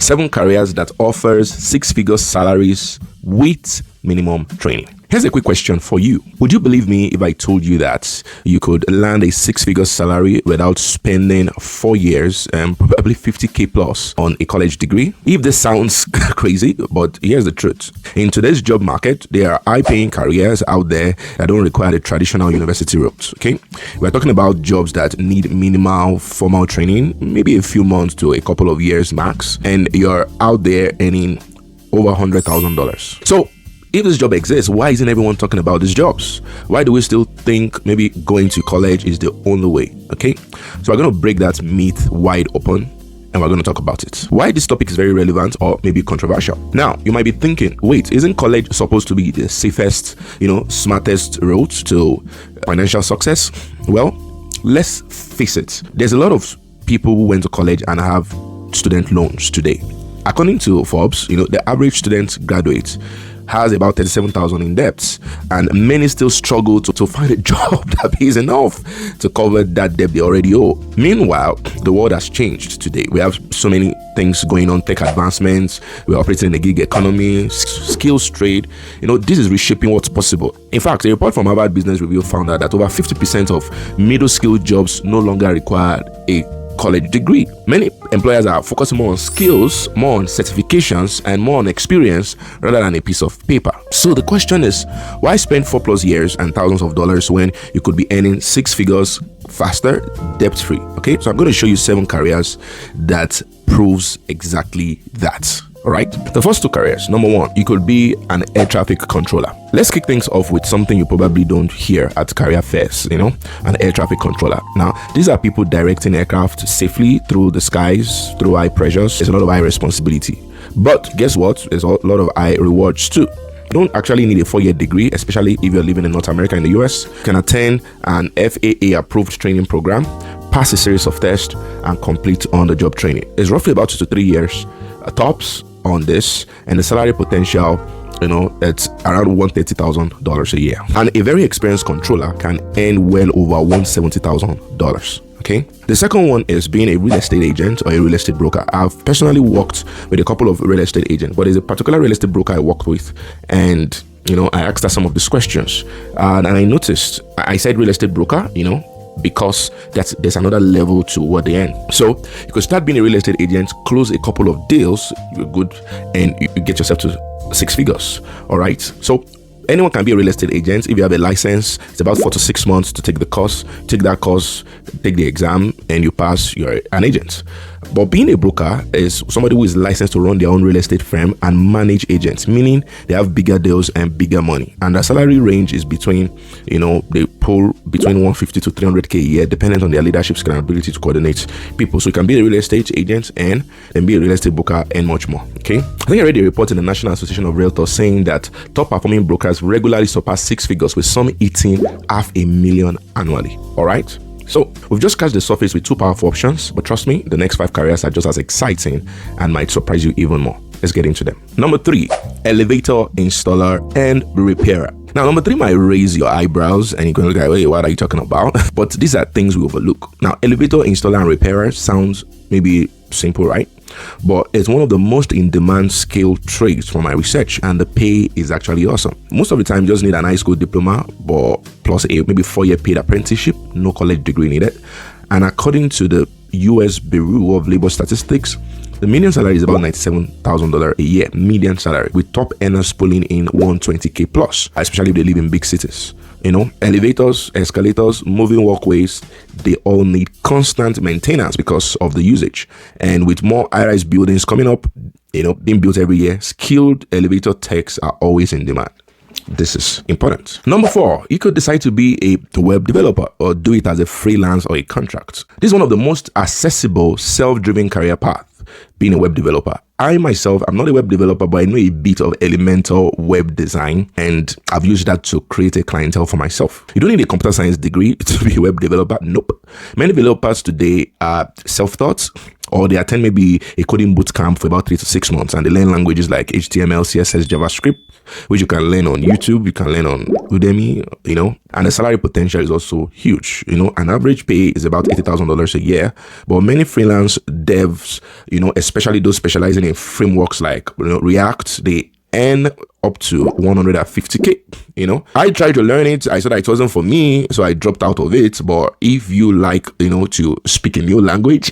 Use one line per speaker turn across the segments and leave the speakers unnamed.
7 careers that offers 6-figure salaries with minimum training. Here's a quick question for you. Would you believe me if I told you that you could land a 6-figure salary without spending 4 years and probably 50K plus on a college degree? If this sounds crazy, but here's the truth. In today's job market, there are high-paying careers out there that don't require the traditional university route, okay? We're talking about jobs that need minimal formal training, maybe a few months to a couple of years max, and you're out there earning over $100,000. So, if this job exists, why isn't everyone talking about these jobs? Why do we still think maybe going to college is the only way? Okay, so we're going to break that myth wide open and we're going to talk about it. Why this topic is very relevant or maybe controversial. Now, you might be thinking, wait, isn't college supposed to be the safest, smartest route to financial success? Well, let's face it. There's a lot of people who went to college and have student loans today. According to Forbes, the average student graduate has about 37,000 in debts, and many still struggle to find a job that pays enough to cover that debt they already owe. Meanwhile, the world has changed today. We have so many things going on, tech advancements, we're operating in the gig economy, skills trade. This is reshaping what's possible. In fact, a report from Harvard Business Review found out that over 50% of middle-skilled jobs no longer require a college degree. Many employers are focusing more on skills, more on certifications, and more on experience rather than a piece of paper. So the question is, why spend 4+ years and thousands of dollars when you could be earning 6 figures faster, debt-free? Okay, so I'm going to show you 7 careers that proves exactly that. All right, the first 2 careers. Number 1, you could be an air traffic controller. Let's kick things off with something you probably don't hear at career fairs, an air traffic controller. Now, these are people directing aircraft safely through the skies, through high pressures. There's a lot of high responsibility. But guess what? There's a lot of high rewards too. You don't actually need a 4-year degree, especially if you're living in North America and the US. You can attend an FAA approved training program, pass a series of tests, and complete on-the-job training. It's roughly about 2 to 3 years tops on this, and the salary potential, it's around $130,000 a year. And a very experienced controller can earn well over $170,000. Okay. The second one is being a real estate agent or a real estate broker. I've personally worked with a couple of real estate agents, but there's a particular real estate broker I worked with, and I asked her some of these questions, and I noticed I said real estate broker, because there's another level to what they earn. So you could start being a real estate agent, close a couple of deals, you're good, and you get yourself to 6 figures. All right. So anyone can be a real estate agent. If you have a license, it's about 4 to 6 months to take the course. Take that course, take the exam, and you pass, you're an agent. But being a broker is somebody who is licensed to run their own real estate firm and manage agents, meaning they have bigger deals and bigger money. And the salary range is between, they pull between 150 to 300K a year, depending on their leadership skill and ability to coordinate people. So you can be a real estate agent and then be a real estate broker and much more. Okay. I think I read a report in the National Association of Realtors saying that top performing brokers regularly surpass 6 figures, with some hitting $500,000 annually. All right. So we've just scratched the surface with 2 powerful options, but trust me, the next 5 careers are just as exciting and might surprise you even more. Let's get into them. Number 3, elevator installer and repairer. Now, number 3 might raise your eyebrows and you're going to look like, wait, what are you talking about? But these are things we overlook. Now, elevator installer and repairer sounds maybe simple, right? But it's one of the most in-demand skilled trades from my research, and the pay is actually awesome. Most of the time, you just need an high school diploma, but plus a maybe 4-year paid apprenticeship, no college degree needed. And according to the US Bureau of Labor Statistics, the median salary is about $97,000 a year, median salary, with top earners pulling in 120K plus, especially if they live in big cities. Elevators, escalators, moving walkways, they all need constant maintenance because of the usage. And with more high-rise buildings coming up, being built every year, skilled elevator techs are always in demand. This is important. Number 4, you could decide to be a web developer or do it as a freelance or a contract. This is one of the most accessible, self-driven career paths, being a web developer. I myself, I'm not a web developer, but I know a bit of elemental web design, and I've used that to create a clientele for myself. You don't need a computer science degree to be a web developer. Nope. Many developers today are self-taught or they attend maybe a coding boot camp for about 3 to 6 months, and they learn languages like HTML, CSS, JavaScript, which you can learn on YouTube, you can learn on Udemy, and the salary potential is also huge. An average pay is about $80,000 a year, but many freelance devs, especially those specializing in frameworks like React, they earn up to 150K. I tried to learn it. I said it wasn't for me, so I dropped out of it. But if you like, to speak a new language,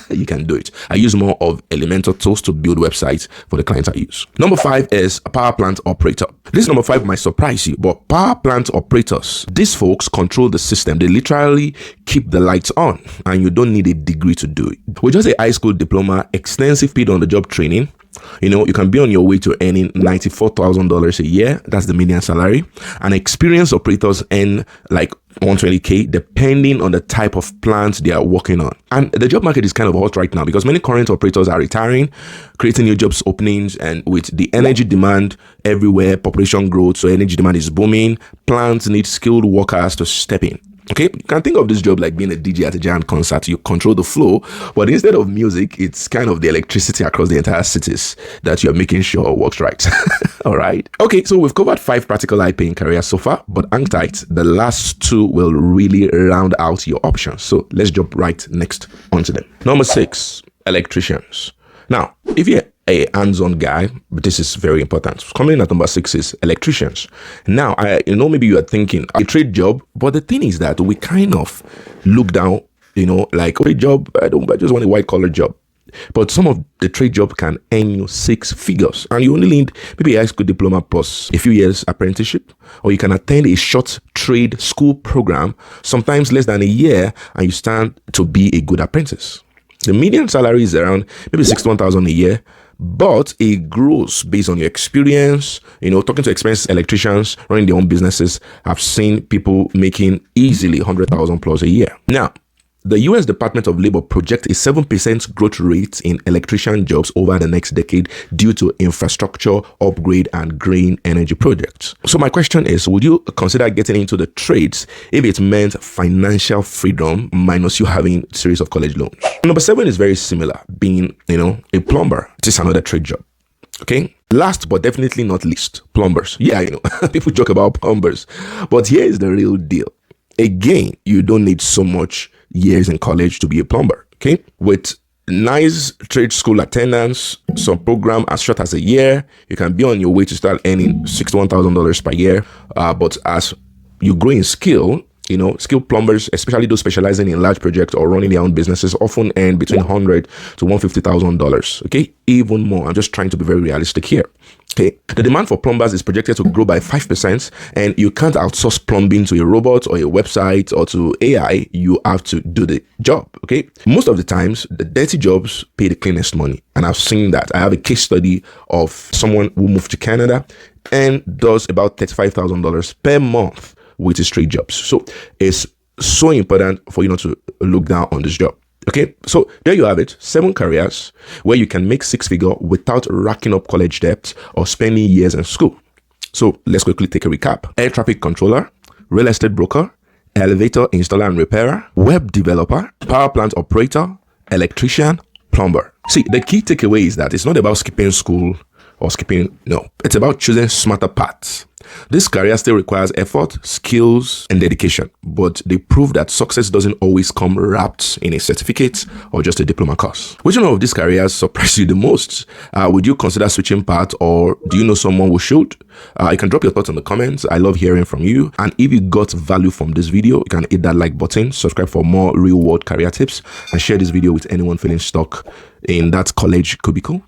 you can do it. I use more of Elementor tools to build websites for the clients I use. Number 5 is a power plant operator. This number 5 might surprise you, but power plant operators, these folks control the system. They literally keep the lights on, and you don't need a degree to do it. With just a high school diploma, extensive paid on-the-job training, you can be on your way to earning $94,000 a year. That's the median salary. And experienced operators earn like 120K depending on the type of plant they are working on. And the job market is kind of hot right now because many current operators are retiring, creating new jobs openings, and with the energy demand everywhere, population growth, so energy demand is booming, plants need skilled workers to step in. Okay, you can think of this job like being a DJ at a giant concert. You control the flow, but instead of music, it's kind of the electricity across the entire cities that you're making sure works right. All right. Okay, so we've covered 5 practical high-paying careers so far, but hang tight. The last 2 will really round out your options. So let's jump right next onto them. Number 6, electricians. Now, if you're a hands-on guy, but this is very important. Coming in at number 6 is electricians. Now, maybe you are thinking a trade job, but the thing is that we kind of look down, like a job. I just want a white-collar job. But some of the trade job can earn you 6 figures, and you only need maybe a high school diploma plus a few years apprenticeship, or you can attend a short trade school program, sometimes less than a year, and you stand to be a good apprentice. The median salary is around maybe $61,000 a year, but it grows based on your experience. Talking to experienced electricians running their own businesses, I've seen people making easily $100,000 plus a year. Now, the US Department of Labor projects a 7% growth rate in electrician jobs over the next decade due to infrastructure upgrade and green energy projects. So my question is, would you consider getting into the trades if it meant financial freedom minus you having a series of college loans? Number 7 is very similar, being, a plumber. This is another trade job. Okay. Last but definitely not least, plumbers. Yeah, people joke about plumbers, but here is the real deal. Again, you don't need so much years in college to be a plumber. Okay. With nice trade school attendance, some program as short as a year, you can be on your way to start earning $61,000 per year. But as you grow in skill, skilled plumbers, especially those specializing in large projects or running their own businesses, often earn between $100,000 to $150,000. Okay, even more. I'm just trying to be very realistic here. Okay, the demand for plumbers is projected to grow by 5%, and you can't outsource plumbing to a robot or a website or to AI. You have to do the job. Okay, most of the times, the dirty jobs pay the cleanest money, and I've seen that. I have a case study of someone who moved to Canada and does about $35,000 per month with his trade jobs. So it's so important for you not to look down on this job. Okay, so there you have it, 7 careers where you can make 6 figures without racking up college debt or spending years in school. So let's quickly take a recap. Air traffic controller, real estate broker, elevator installer and repairer, web developer, power plant operator, electrician, plumber. See, the key takeaway is that it's not about skipping school or it's about choosing smarter paths. This career still requires effort, skills, and dedication, but they prove that success doesn't always come wrapped in a certificate or just a diploma course. Which one of these careers surprised you the most? Would you consider switching path, or do you know someone who should? You can drop your thoughts in the comments. I love hearing from you. And if you got value from this video, you can hit that like button, subscribe for more real world career tips, and share this video with anyone feeling stuck in that college cubicle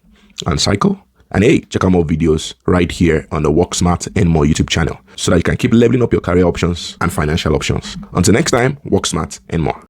and cycle. And hey, check out more videos right here on the Work Smart and More YouTube channel so that you can keep leveling up your career options and financial options. Until next time, work smart and more.